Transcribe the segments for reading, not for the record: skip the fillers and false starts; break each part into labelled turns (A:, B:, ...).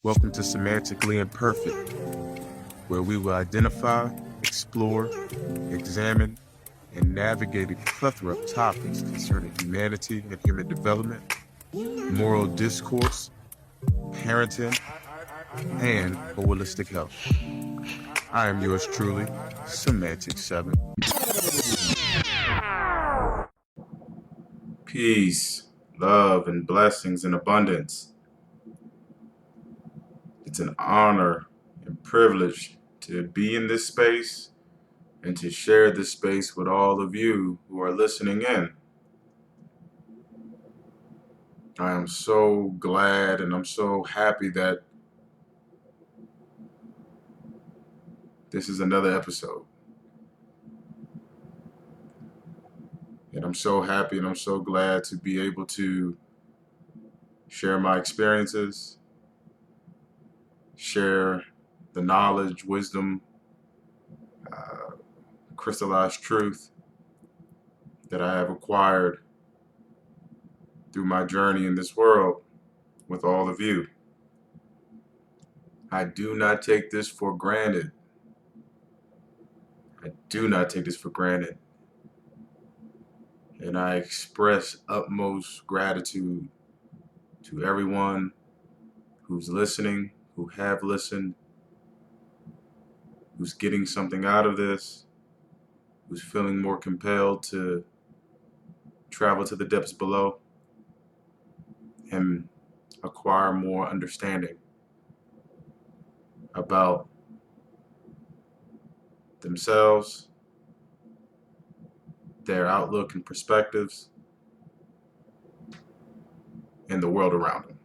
A: Welcome to Semantically Imperfect, where we will identify, explore, examine, and navigate a plethora of topics concerning humanity and human development, moral discourse, parenting, and holistic health. I am yours truly, Semantic 7. Peace, love, and blessings in abundance. It's an honor and privilege to be in this space and to share this space with all of you who are listening in. I am so glad and I'm so happy that this is another episode. And I'm so happy and I'm so glad to be able to share my experiences, share the knowledge, wisdom, crystallized truth that I have acquired through my journey in this world with all of you. I do not take this for granted. I do not take this for granted. And I express utmost gratitude to everyone who's listening, who have listened, who's getting something out of this, who's feeling more compelled to travel to the depths below and acquire more understanding about themselves, their outlook and perspectives, and the world around them.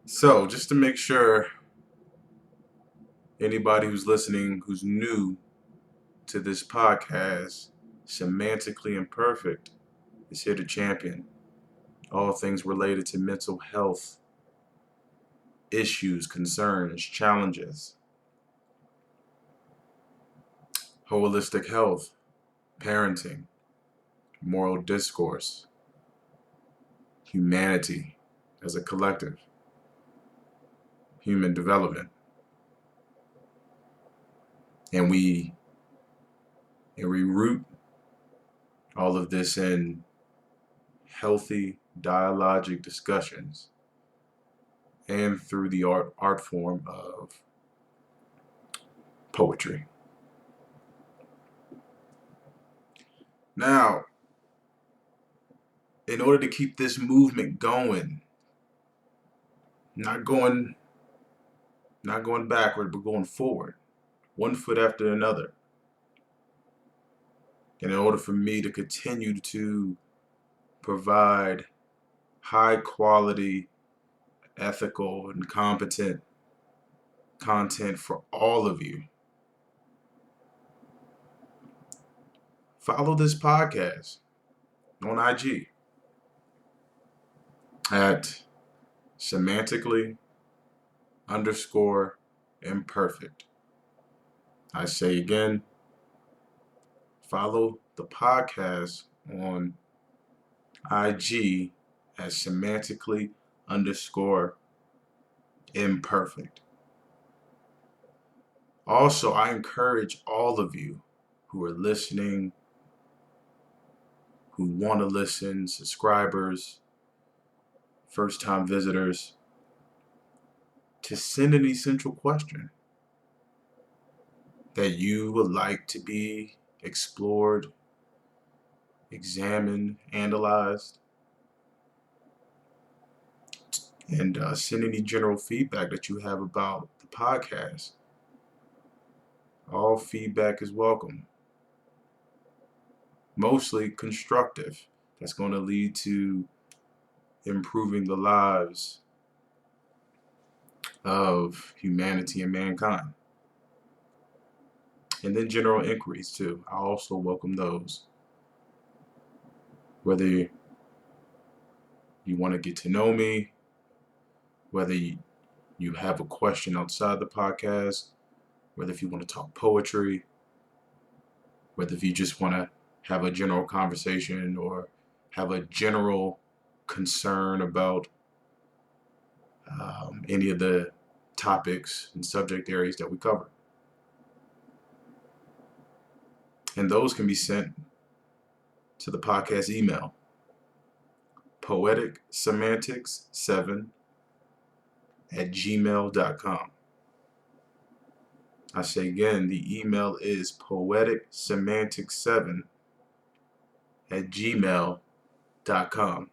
A: So, just to make sure anybody who's listening who's new to this podcast, Semantically Imperfect is here to champion all things related to mental health issues, concerns, challenges, holistic health, parenting, moral discourse, humanity as a collective, human development. And we root all of this in healthy dialogic discussions and through the art form of poetry. Now, in order to keep this movement going, not going backward, but going forward, one foot after another, and in order for me to continue to provide high quality, ethical, and competent content for all of you, follow this podcast on IG at semantically_imperfect. I say again, follow the podcast on IG as semantically_imperfect. Also, I encourage all of you who are listening, who want to listen, subscribers, first-time visitors, to send an essential question that you would like to be explored, examined, analyzed, and send any general feedback that you have about the podcast. All feedback is welcome. Mostly constructive. That's going to lead to improving the lives of humanity and mankind. And then general inquiries too. I also welcome those. Whether you want to get to know me, whether you have a question outside the podcast, whether if you want to talk poetry, whether if you just want to have a general conversation or have a general concern about any of the topics and subject areas that we cover. And those can be sent to the podcast email, poeticsemantics7@gmail.com. I say again, the email is poeticsemantics7@gmail.com.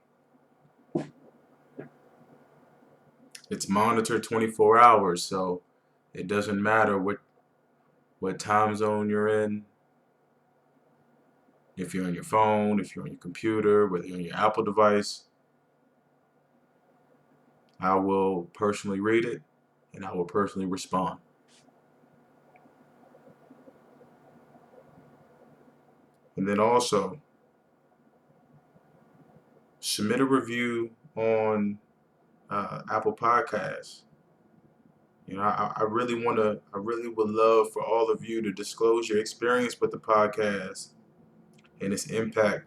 A: It's monitored 24 hours, so it doesn't matter what time zone you're in. If you're on your phone, if you're on your computer, whether you're on your Apple device, I will personally read it and I will personally respond. And then also, submit a review on Apple Podcasts. You know, I really would love for all of you to disclose your experience with the podcast and its impact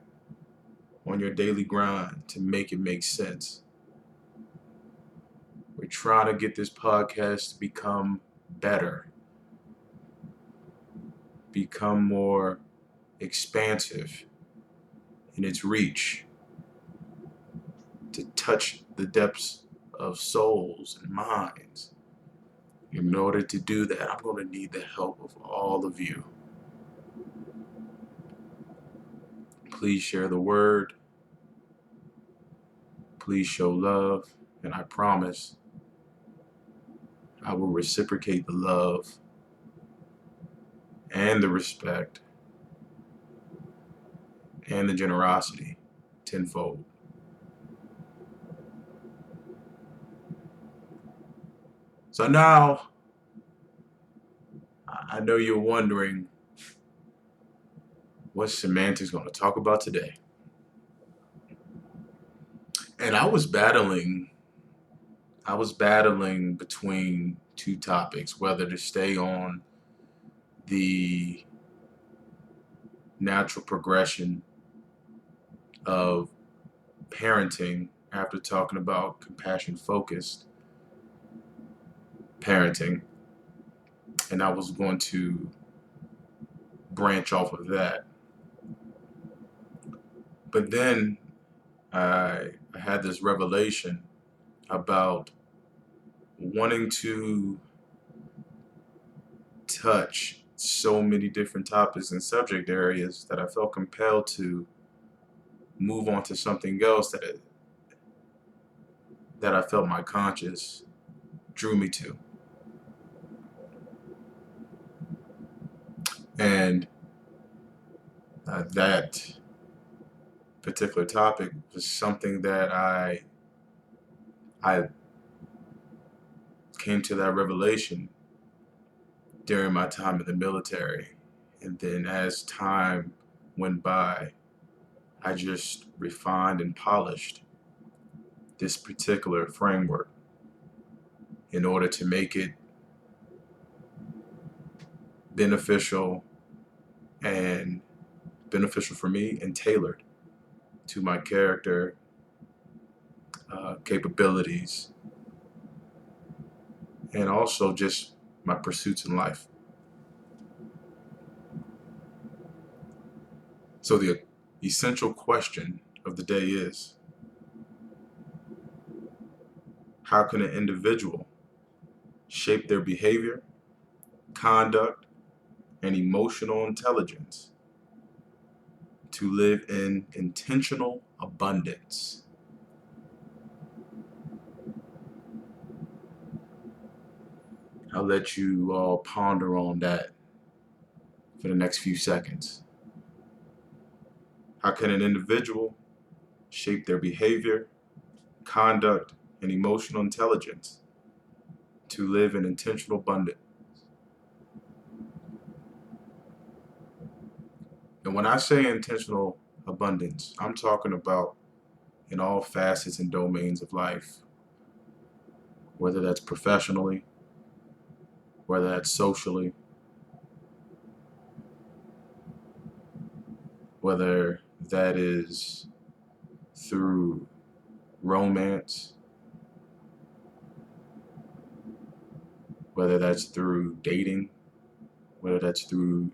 A: on your daily grind to make it make sense. We're trying to get this podcast to become better, become more expansive in its reach, to touch the depths of souls and minds. In order to do that, I'm going to need the help of all of you. Please share the word. Please show love. And I promise I will reciprocate the love and the respect and the generosity tenfold. So now, I know you're wondering, what's Semantics going to talk about today? And I was battling between two topics, whether to stay on the natural progression of parenting after talking about compassion-focused parenting, and I was going to branch off of that. But then I had this revelation about wanting to touch so many different topics and subject areas that I felt compelled to move on to something else that I felt my conscience drew me to. And that particular topic was something that I came to that revelation during my time in the military. And then as time went by, I just refined and polished this particular framework in order to make it beneficial for me and tailored to my character, capabilities, and also just my pursuits in life. So the essential question of the day is, how can an individual shape their behavior, conduct, and emotional intelligence to live in intentional abundance? I'll let you all ponder on that for the next few seconds. How can an individual shape their behavior, conduct, and emotional intelligence to live in intentional abundance? And when I say intentional abundance, I'm talking about in all facets and domains of life, whether that's professionally, whether that's socially, whether that is through romance, whether that's through dating, whether that's through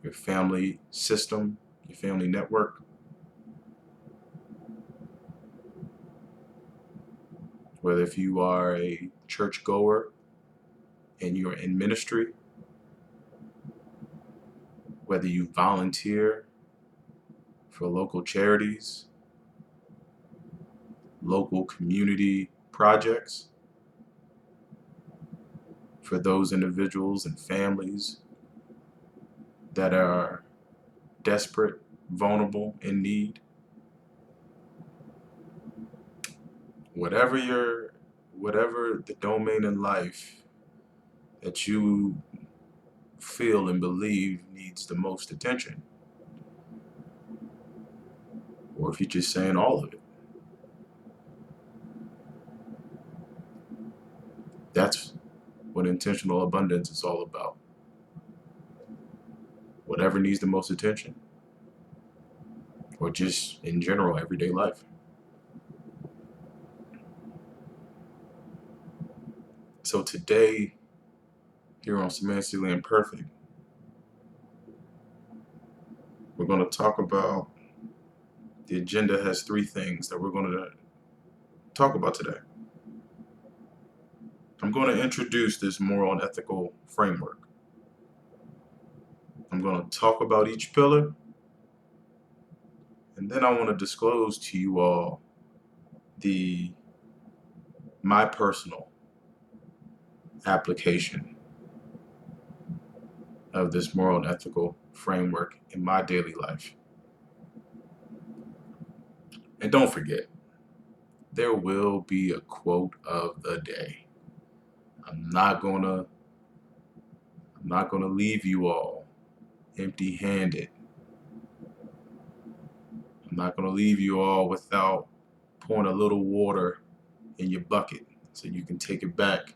A: your family system, your family network, whether if you are a churchgoer and you're in ministry, whether you volunteer for local charities, local community projects, for those individuals and families that are desperate, vulnerable, in need. Whatever the domain in life that you feel and believe needs the most attention, or if you're just saying all of it, that's what intentional abundance is all about. Whatever needs the most attention, or just in general, everyday life. So today, here on Semantically Imperfect, we're going to talk about, the agenda has 3 things that we're going to talk about today. I'm going to introduce this moral and ethical framework. I'm going to talk about each pillar, and then I want to disclose to you all my personal application of this moral and ethical framework in my daily life. And don't forget, there will be a quote of the day. I'm not gonna leave you all empty-handed. I'm not gonna leave you all without pouring a little water in your bucket so you can take it back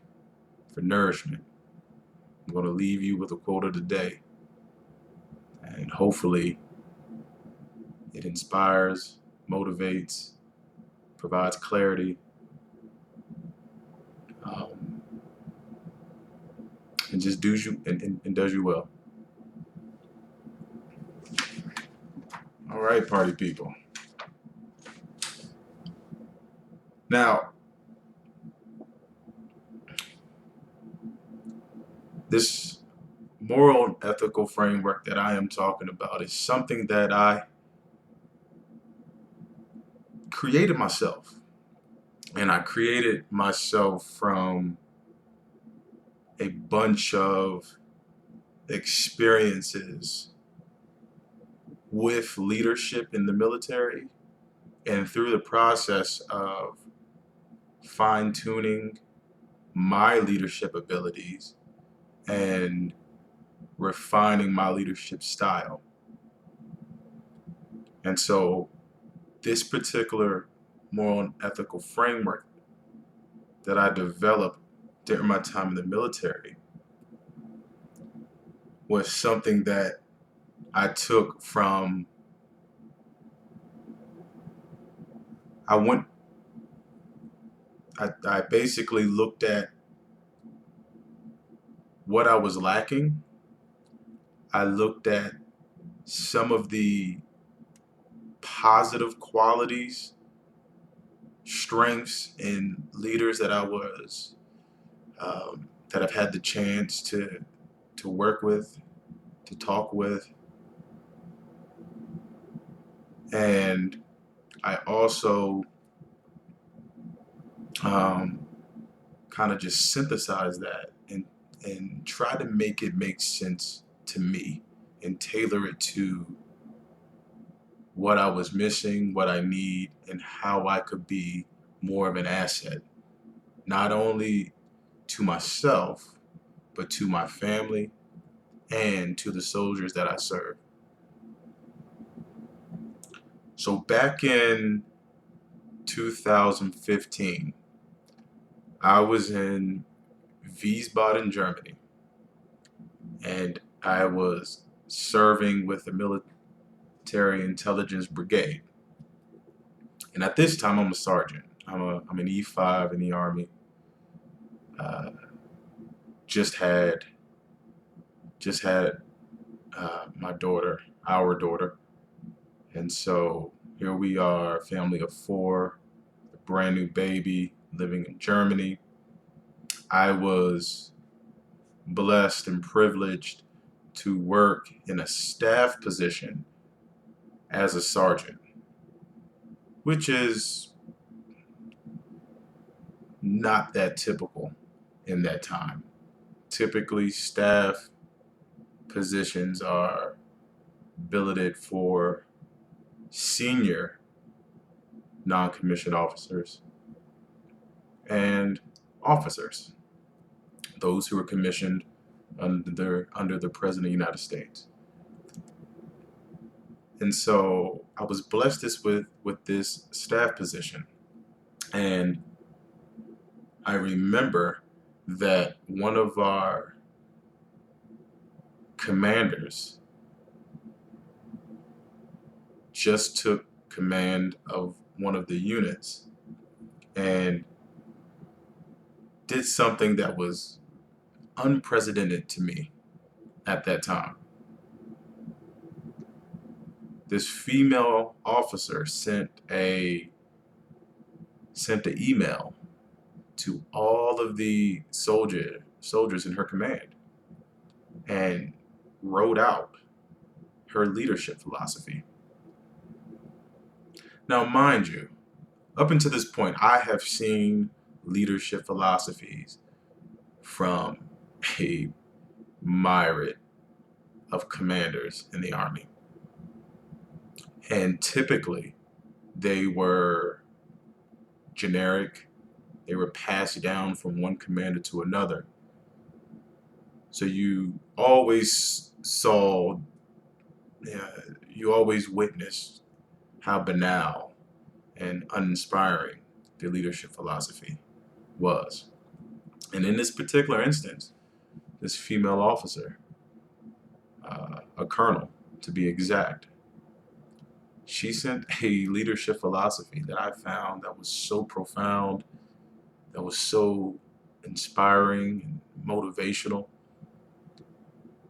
A: for nourishment. I'm gonna leave you with a quote of the day, and hopefully it inspires, motivates, provides clarity, and just does you and does you well. All right, party people. Now, this moral and ethical framework that I am talking about is something that I created myself. And I created myself from a bunch of experiences with leadership in the military, and through the process of fine-tuning my leadership abilities and refining my leadership style. And so this particular moral and ethical framework that I developed during my time in the military was something that I took from, I basically looked at what I was lacking. I looked at some of the positive qualities, strengths in leaders that that I've had the chance to work with, to talk with. And I also kind of just synthesize that and try to make it make sense to me and tailor it to what I was missing, what I need, and how I could be more of an asset, not only to myself, but to my family and to the soldiers that I serve. So back in 2015, I was in Wiesbaden, Germany, and I was serving with the military intelligence brigade. And at this time, I'm a sergeant. I'm an E5 in the Army. Uh, just had just had my daughter, our daughter, and so here we are, a family of four, a brand new baby, living in Germany. I was blessed and privileged to work in a staff position as a sergeant, which is not that typical in that time. Typically, staff positions are billeted for senior non-commissioned officers and officers, those who are commissioned under the President of the United States. And so I was blessed with this staff position. And I remember that one of our commanders just took command of one of the units and did something that was unprecedented to me at that time. This female officer sent an email to all of the soldiers in her command and wrote out her leadership philosophy. Now, mind you, up until this point, I have seen leadership philosophies from a myriad of commanders in the Army. And typically, they were generic. They were passed down from one commander to another. So you always witnessed how banal and uninspiring the leadership philosophy was. And in this particular instance, this female officer, a colonel to be exact, she sent a leadership philosophy that I found that was so profound, that was so inspiring and motivational,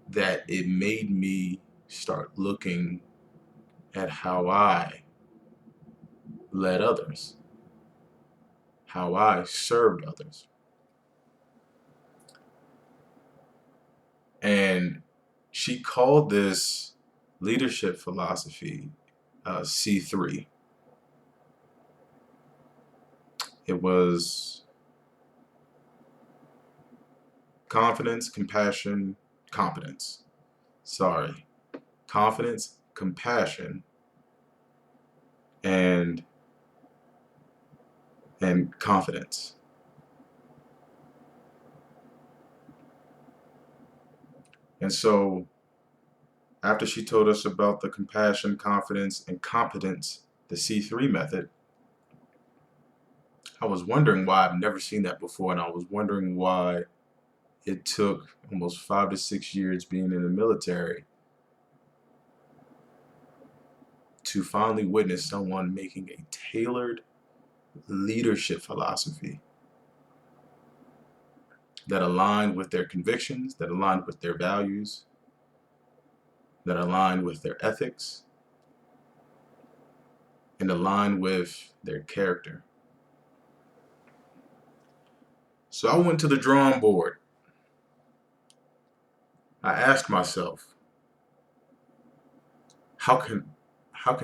A: that it made me start looking at how I led others, how I served others. And she called this leadership philosophy C3. It was confidence, compassion, competence. Sorry. Confidence, compassion, and confidence. And so after she told us about the compassion, confidence, and competence, the C3 method, I was wondering why I've never seen that before, and I was wondering why it took almost 5 to 6 years being in the military to finally witness someone making a tailored leadership philosophy that aligned with their convictions, that aligned with their values, that aligned with their ethics, and aligned with their character. So I went to the drawing board. I asked myself, how can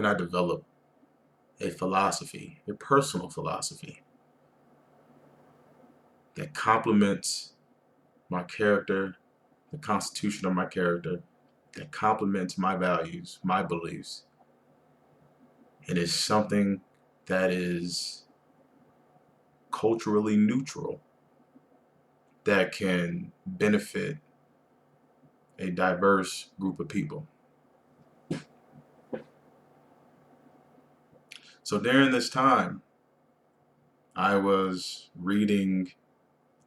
A: I develop a philosophy, a personal philosophy that complements my character, the constitution of my character, that complements my values, my beliefs, and is something that is culturally neutral, that can benefit a diverse group of people. So during this time, I was reading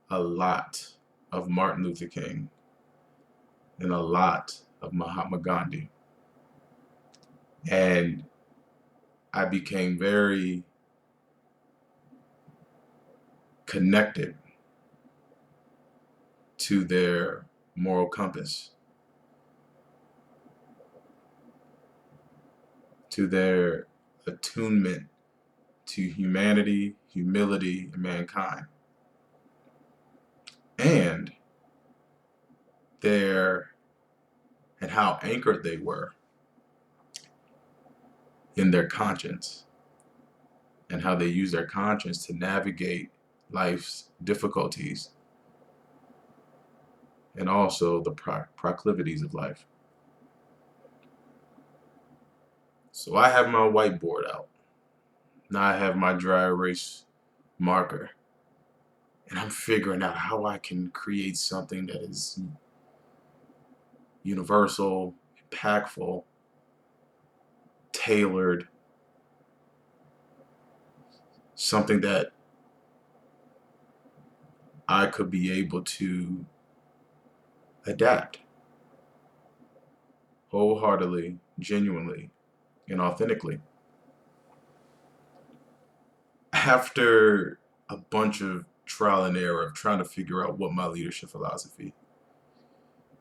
A: a lot of Martin Luther King and a lot of Mahatma Gandhi. And I became very connected to their moral compass, to their attunement to humanity, humility, and mankind, and and how anchored they were in their conscience, and how they use their conscience to navigate life's difficulties and also the proclivities of life. So I have my whiteboard out. Now I have my dry erase marker, and I'm figuring out how I can create something that is universal, impactful, tailored, something that I could be able to adapt wholeheartedly, genuinely, and authentically. After a bunch of trial and error of trying to figure out what my leadership philosophy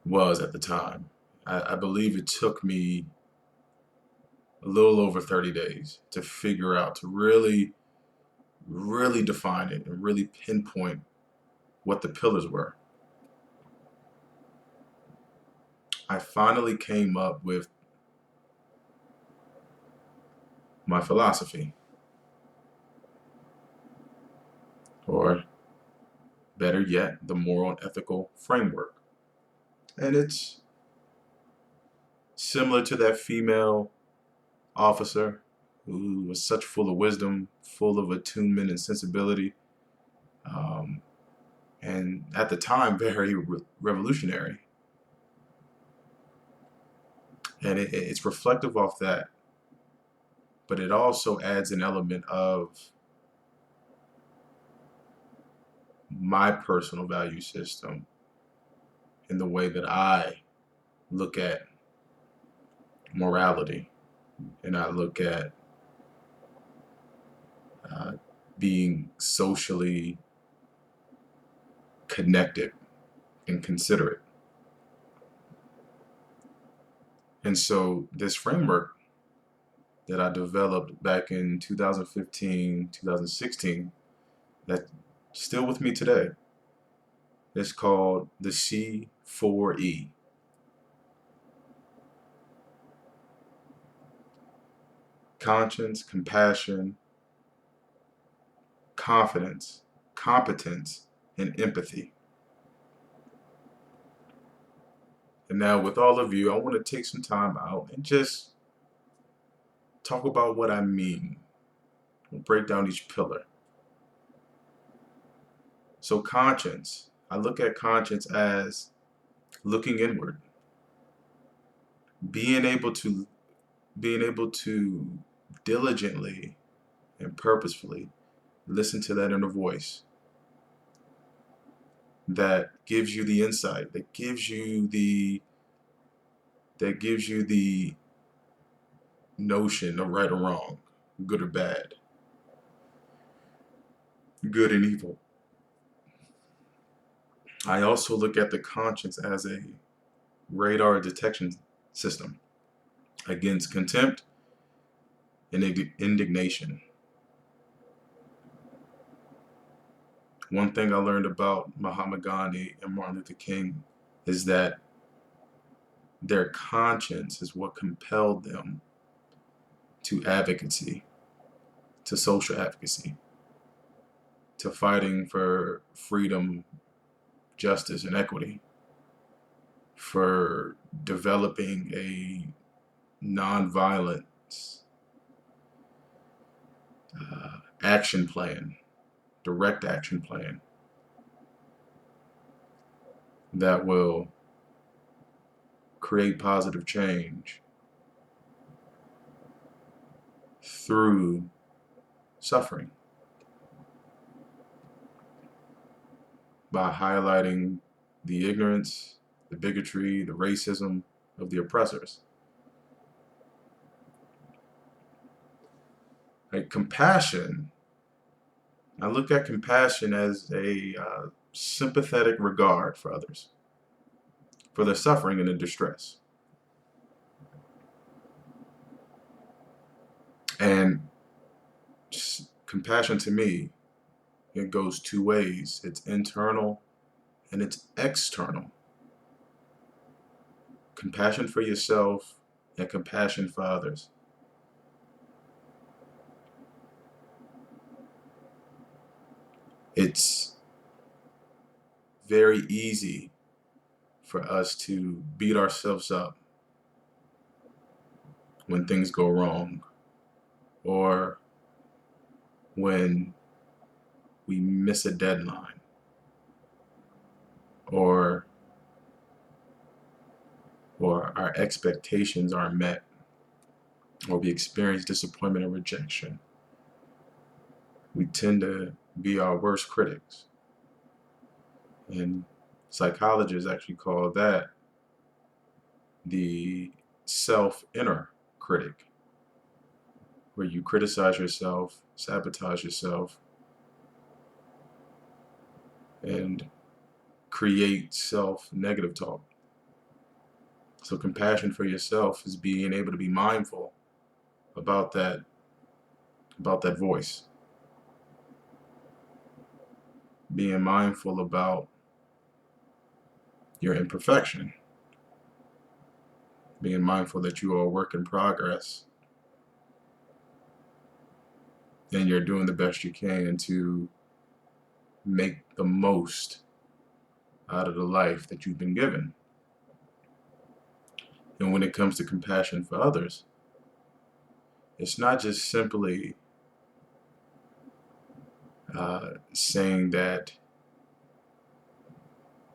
A: was at the time, I believe it took me a little over 30 days to figure out, to really, really define it and really pinpoint what the pillars were. I finally came up with my philosophy, or better yet, the moral and ethical framework. And it's similar to that female officer who was such full of wisdom, full of attunement and sensibility, and at the time very revolutionary. And it's reflective of that, but it also adds an element of my personal value system in the way that I look at morality, and I look at being socially connected and considerate. And so this framework that I developed back in 2015, 2016, that's still with me today, is called the C4E. Conscience, compassion, confidence, competence, and empathy. And now with all of you, I want to take some time out and just talk about what I mean. We'll break down each pillar. So conscience, I look at conscience as looking inward, being able to diligently and purposefully listen to that inner voice that gives you the insight, that gives you the notion of right or wrong, good or bad, good and evil. I also look at the conscience as a radar detection system against contempt and indignation. One thing I learned about Mahatma Gandhi and Martin Luther King is that their conscience is what compelled them to advocacy, to social advocacy, to fighting for freedom, justice, and equity, for developing a nonviolence action plan, direct action plan that will create positive change through suffering, by highlighting the ignorance, the bigotry, the racism of the oppressors. Like compassion, I look at compassion as a sympathetic regard for others, for their suffering and their distress. And compassion to me, it goes two ways. It's internal and it's external. Compassion for yourself and compassion for others. It's very easy for us to beat ourselves up when things go wrong, or when we miss a deadline, or our expectations aren't met, or we experience disappointment and rejection. We tend to be our worst critics. And psychologists actually call that the self-inner critic, where you criticize yourself, sabotage yourself, and create self-negative talk. So compassion for yourself is being able to be mindful about that voice. Being mindful about your imperfection. Being mindful that you are a work in progress and you're doing the best you can to make the most out of the life that you've been given. And when it comes to compassion for others, it's not just simply saying that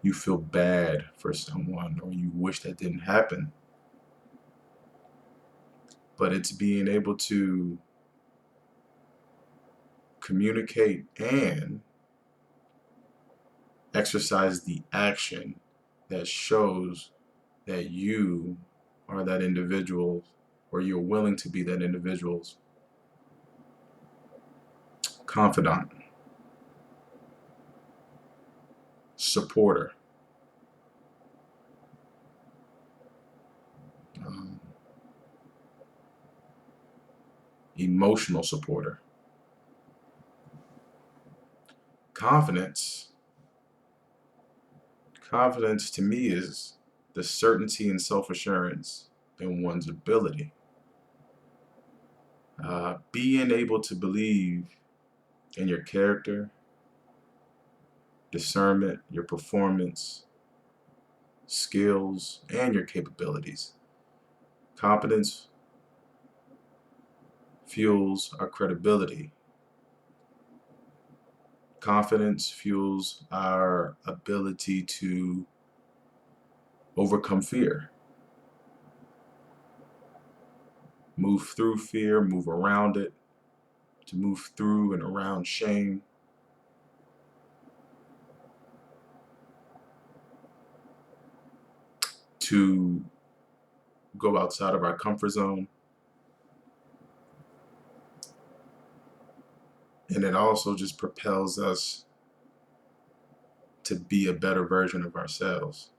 A: you feel bad for someone or you wish that didn't happen, but it's being able to communicate and exercise the action that shows that you are that individual, or you're willing to be that individual's confidant, supporter, um, emotional supporter. Confidence to me is the certainty and self-assurance in one's ability. Being able to believe in your character, discernment, your performance, skills, and your capabilities. Competence fuels our credibility. Confidence fuels our ability to overcome fear. Move through fear, move around it, to move through and around shame. To go outside of our comfort zone. And it also just propels us to be a better version of ourselves.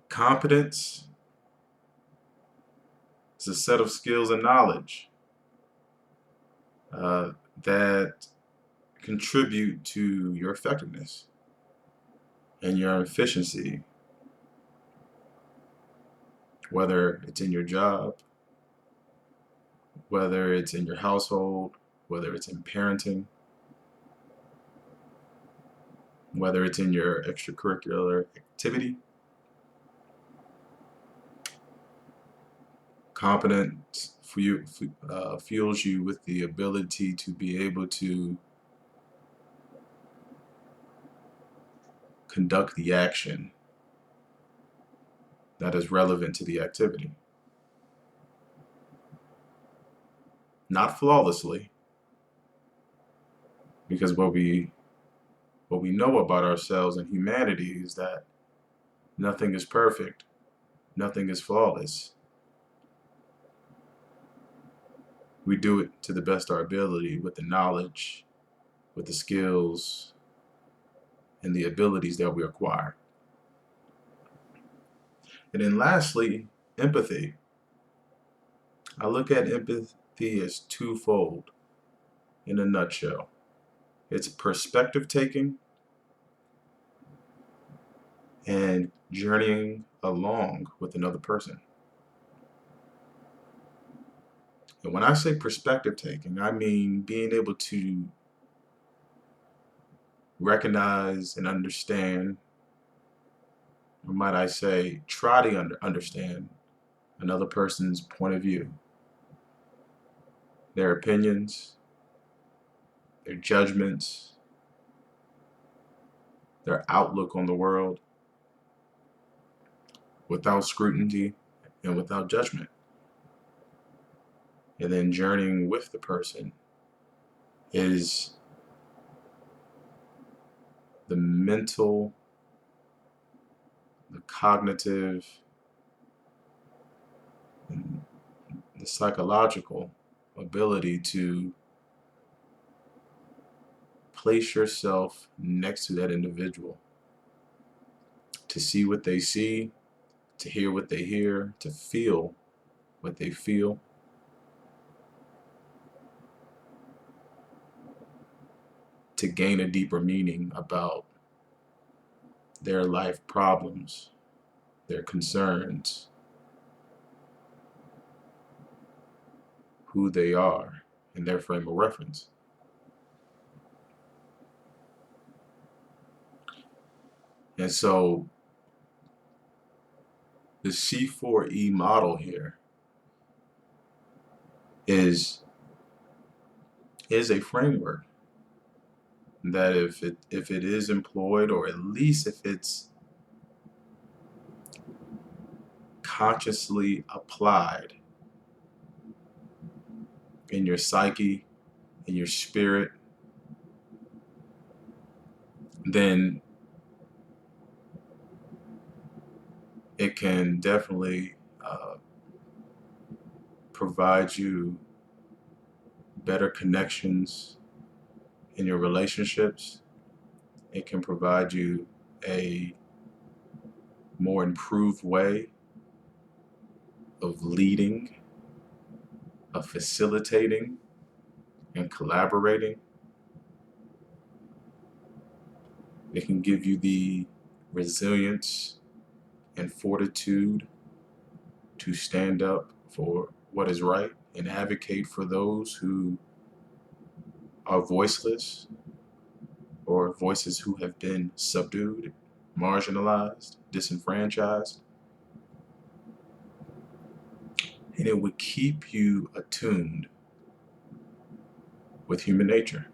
A: Competence is a set of skills and knowledge that contribute to your effectiveness and your efficiency, whether it's in your job, whether it's in your household, whether it's in parenting, whether it's in your extracurricular activity. Competence fuels you with the ability to be able to conduct the action that is relevant to the activity. Not flawlessly, because what we know about ourselves and humanity is that nothing is perfect, nothing is flawless.
B: We do it to the best of our ability with the knowledge, with the skills, and the abilities that we acquire. And then lastly, empathy. I look at empathy as twofold in a nutshell. It's perspective taking and journeying along with another person. And when I say perspective taking, I mean being able to recognize and understand, or might I say, try to understand another person's point of view, their opinions, their judgments, their outlook on the world, without scrutiny and without judgment. And then journeying with the person is the mental, the cognitive, and the psychological ability to place yourself next to that individual, to see what they see, to hear what they hear, to feel what they feel. To gain a deeper meaning about their life problems, their concerns, who they are, and their frame of reference. And so the C4E model here is a framework that if it is employed, or at least if it's consciously applied in your psyche, in your spirit, then it can definitely provide you better connections in your relationships. It can provide you a more improved way of leading, of facilitating, and collaborating. It can give you the resilience and fortitude to stand up for what is right and advocate for those who are voiceless, or voices who have been subdued, marginalized, disenfranchised. And it would keep you attuned with human nature.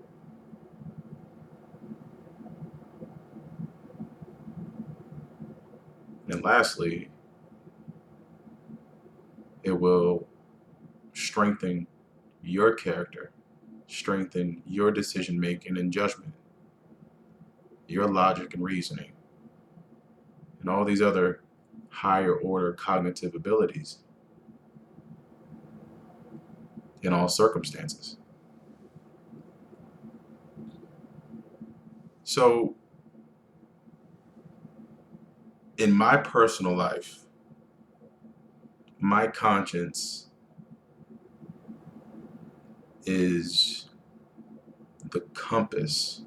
B: And lastly, it will strengthen your character, strengthen your decision making and judgment, your logic and reasoning, and all these other higher order cognitive abilities in all circumstances. So, in my personal life, my conscience is the compass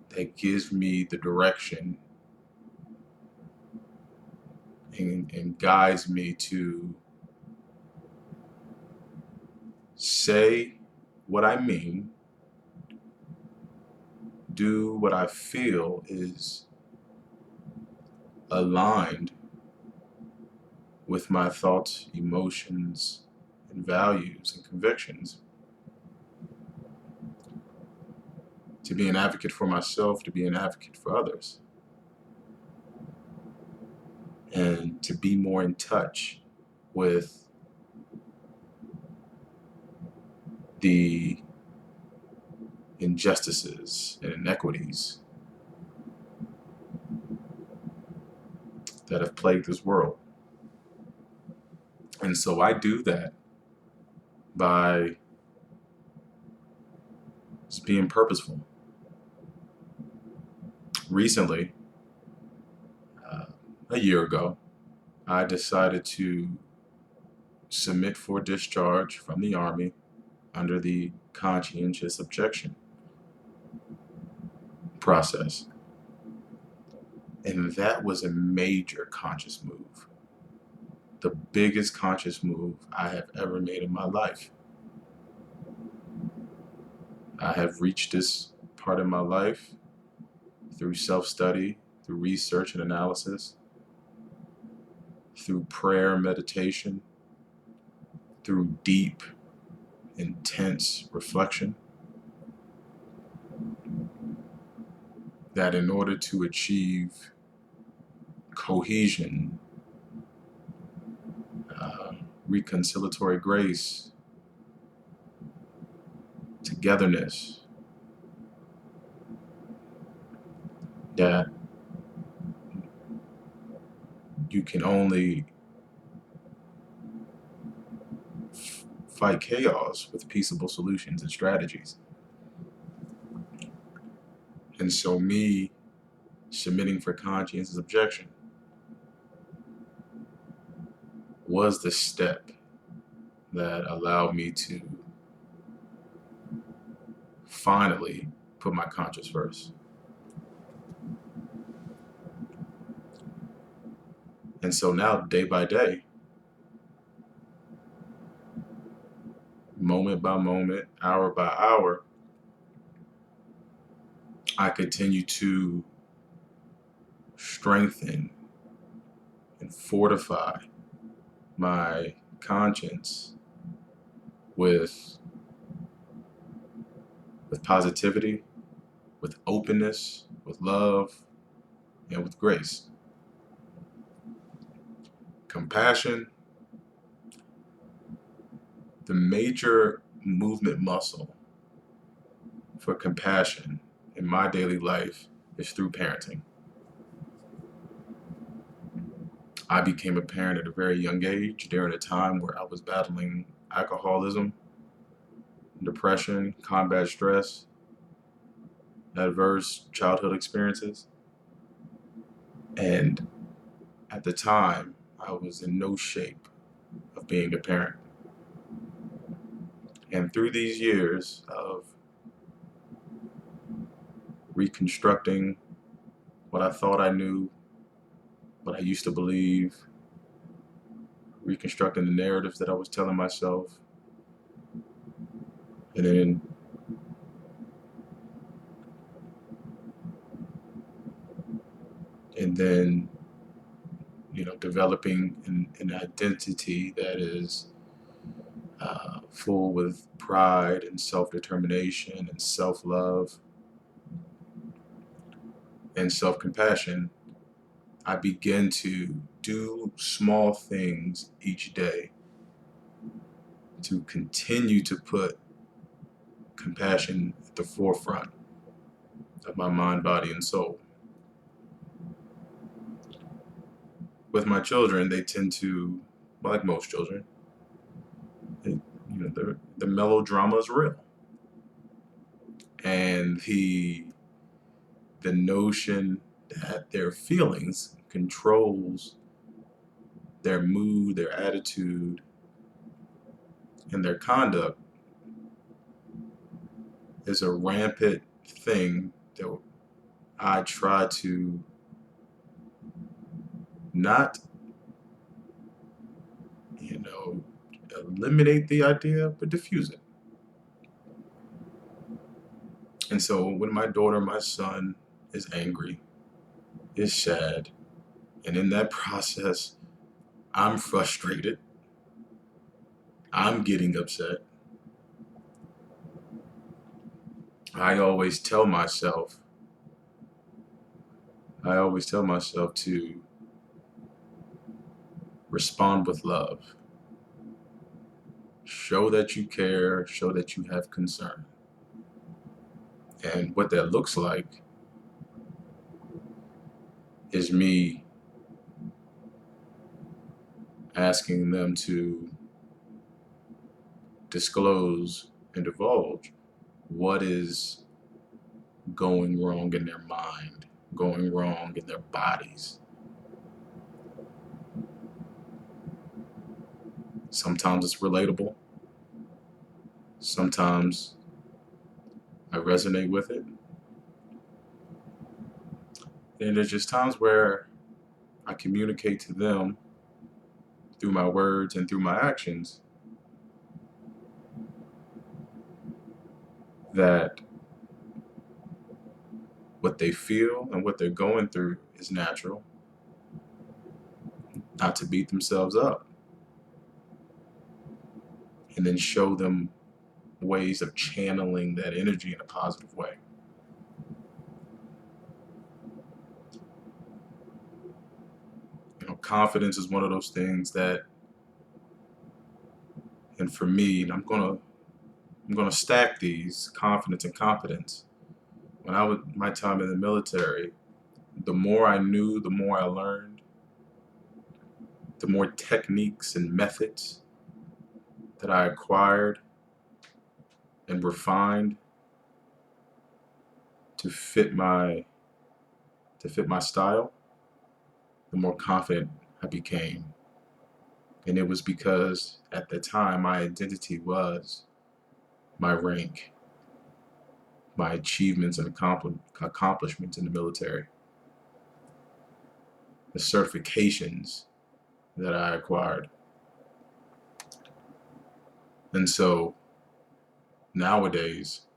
B: that gives me the direction and guides me to say what I mean, do what I feel is aligned with my thoughts, emotions, and values and convictions. To be an advocate for myself, to be an advocate for others, and to be more in touch with the injustices and inequities that have plagued this world. And so I do that by It's being purposeful. Recently, a year ago, I decided to submit for discharge from the Army under the conscientious objection process. And that was a major conscious move, the biggest conscious move I have ever made in my life. I have reached this part of my life through self-study, through research and analysis, through prayer and meditation, through deep, intense reflection, that in order to achieve cohesion, reconciliatory grace, togetherness, that you can only fight chaos with peaceable solutions and strategies. And so me submitting for conscientious objection was the step that allowed me to finally put my conscience first. And so now, day by day, moment by moment, hour by hour, I continue to strengthen and fortify my conscience with positivity, with openness, with love, and with grace. Compassion, the major movement muscle for compassion in my daily life is through parenting. I became a parent at a very young age during a time where I was battling alcoholism, depression, combat stress, adverse childhood experiences. And at the time, I was in no shape of being a parent. And through these years of reconstructing what I thought I knew, what I used to believe, reconstructing the narratives that I was telling myself, and then developing an identity that is full with pride and self-determination and self-love and self-compassion. I begin to do small things each day to continue to put compassion at the forefront of my mind, body, and soul. With my children, they tend to, like most children, the melodrama is real, and the notion that their feelings controls their mood, their attitude, and their conduct is a rampant thing that I try to not, eliminate the idea, but diffuse it. And so when my daughter, my son is angry, is sad, and in that process, I'm frustrated, I'm getting upset, I always tell myself to respond with love. Show that you care, show that you have concern. And what that looks like is me asking them to disclose and divulge what is going wrong in their mind, going wrong in their bodies. Sometimes it's relatable. Sometimes I resonate with it. And there's just times where I communicate to them through my words and through my actions that what they feel and what they're going through is natural, not to beat themselves up, and then show them ways of channeling that energy in a positive way. Confidence is one of those things that, and for me, I'm gonna stack these confidence and competence. When I was my time in the military, the more I knew, the more I learned, the more techniques and methods that I acquired and refined to fit my style, the more confident I became. And it was because at the time my identity was my rank, my achievements and accomplishments in the military, the certifications that I acquired. And so nowadays,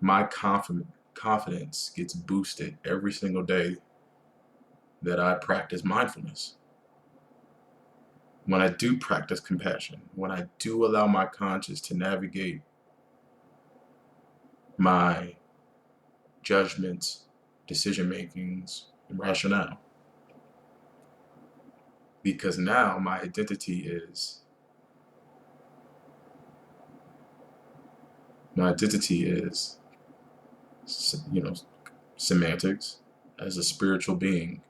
B: my confidence gets boosted every single day that I practice mindfulness. When I do practice compassion, when I do allow my conscious to navigate my judgments, decision makings, and rationale. Because now my identity is semantics, as a spiritual being,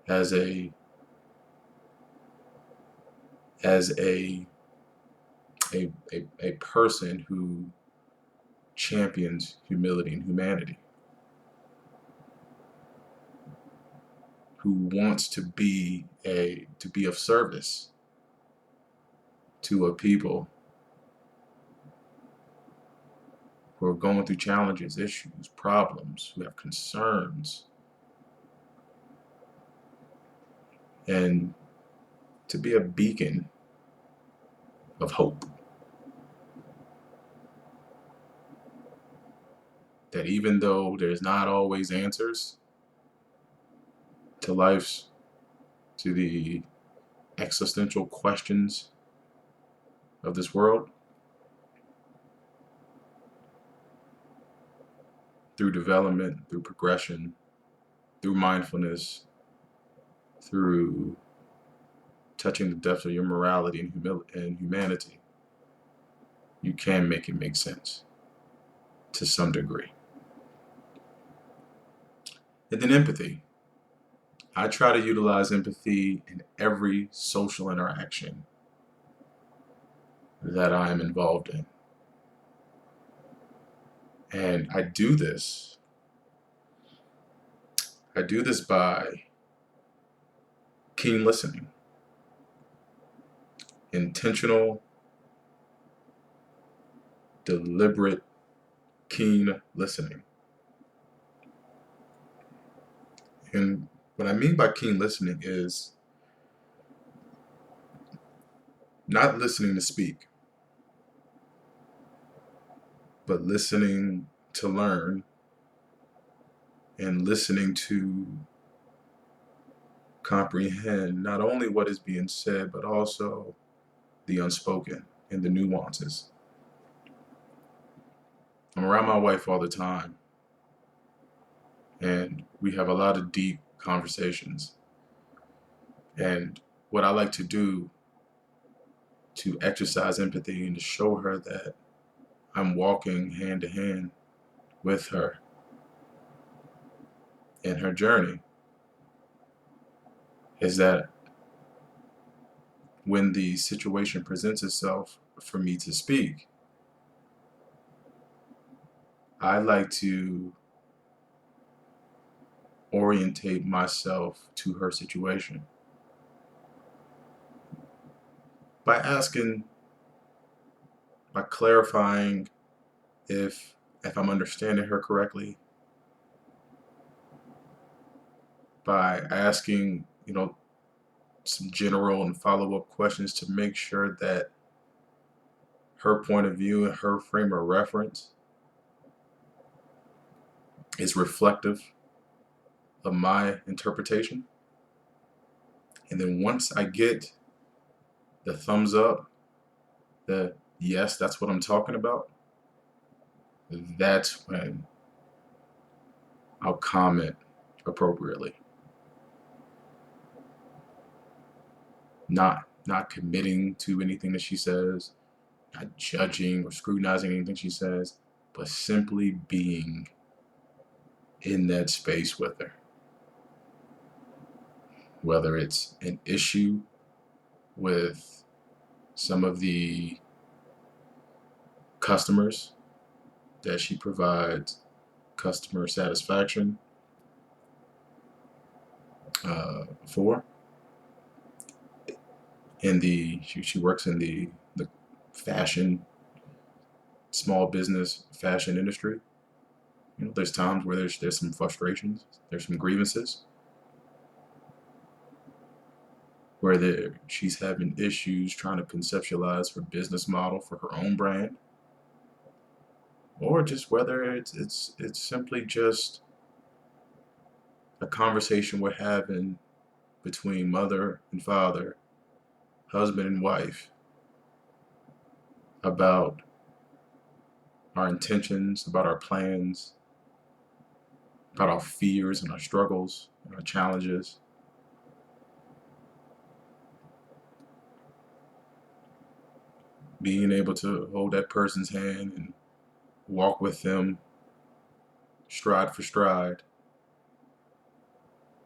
B: as a person who champions humility and humanity, who wants to be of service to a people who are going through challenges, issues, problems, who have concerns, and to be a beacon of hope. That even though there's not always answers to the existential questions of this world, through development, through progression, through mindfulness, through touching the depths of your morality and humanity, you can make it make sense to some degree. And then empathy. I try to utilize empathy in every social interaction that I am involved in. And I do this by keen listening, intentional, deliberate, keen listening. And what I mean by keen listening is not listening to speak, but listening to learn and listening to comprehend not only what is being said, but also the unspoken and the nuances. I'm around my wife all the time, and we have a lot of deep conversations. And what I like to do to exercise empathy and to show her that I'm walking hand to hand with her in her journey is that when the situation presents itself for me to speak, I like to orientate myself to her situation by asking, by clarifying if I'm understanding her correctly, by asking, some general and follow-up questions to make sure that her point of view and her frame of reference is reflective of my interpretation. And then once I get the thumbs up, the yes, that's what I'm talking about, that's when I'll comment appropriately. Not committing to anything that she says, not judging or scrutinizing anything she says, but simply being in that space with her. Whether it's an issue with some of the customers that she provides customer satisfaction for. She works in the fashion, small business fashion industry. There's times where there's some frustrations, there's some grievances, where she's having issues trying to conceptualize her business model for her own brand, or just whether it's simply just a conversation we're having between mother and father, husband and wife, about our intentions, about our plans, about our fears and our struggles and our challenges. Being able to hold that person's hand and walk with them stride for stride,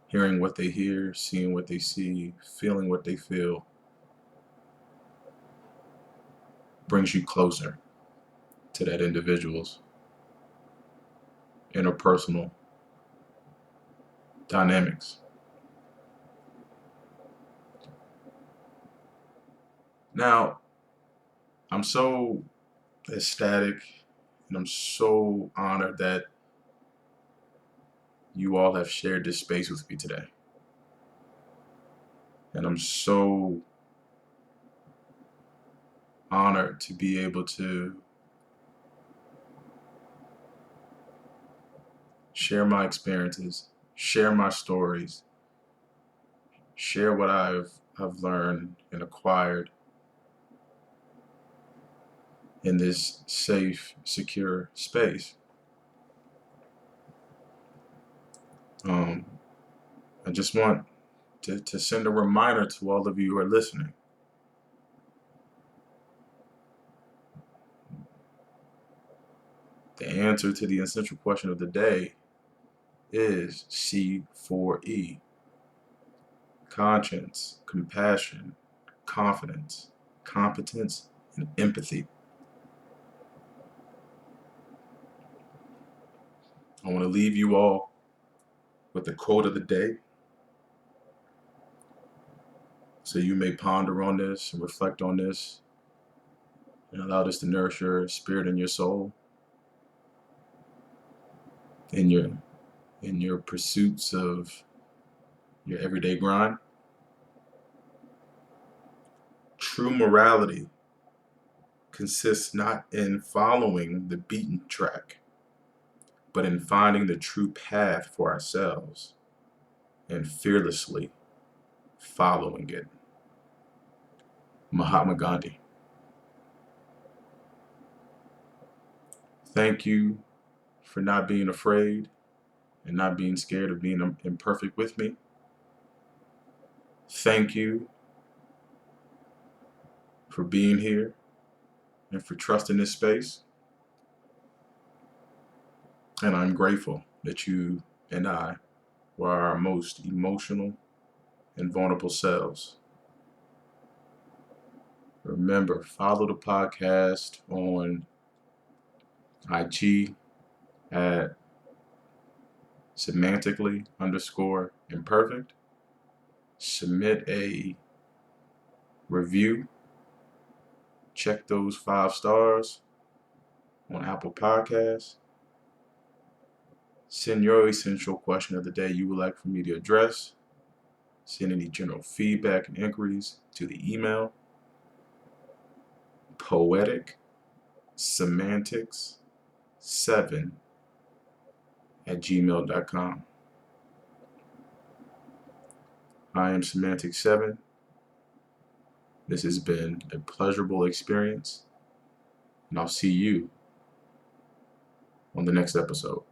B: hearing what they hear, seeing what they see, feeling what they feel, brings you closer to that individual's interpersonal dynamics. Now, I'm so ecstatic and I'm so honored that you all have shared this space with me today. And I'm so honored to be able to share my experiences, share my stories, share what I've learned and acquired in this safe, secure space. I just want to send a reminder to all of you who are listening. The answer to the essential question of the day is C4E: conscience, compassion, confidence, competence, and empathy. I want to leave you all with the quote of the day, so you may ponder on this and reflect on this and allow this to nourish your spirit and your soul in your pursuits of your everyday grind. True morality consists not in following the beaten track, but in finding the true path for ourselves and fearlessly following it. Mahatma Gandhi. Thank you for not being afraid and not being scared of being imperfect with me. Thank you for being here and for trusting this space. And I'm grateful that you and I were our most emotional and vulnerable selves Remember, follow the podcast on IG at semantically_imperfect. Submit a review. Check those 5 stars on Apple Podcasts. Send your essential question of the day you would like for me to address. Send any general feedback and inquiries to the email Poetic semantics7@gmail.com. I am Semantic7. This has been a pleasurable experience, and I'll see you on the next episode.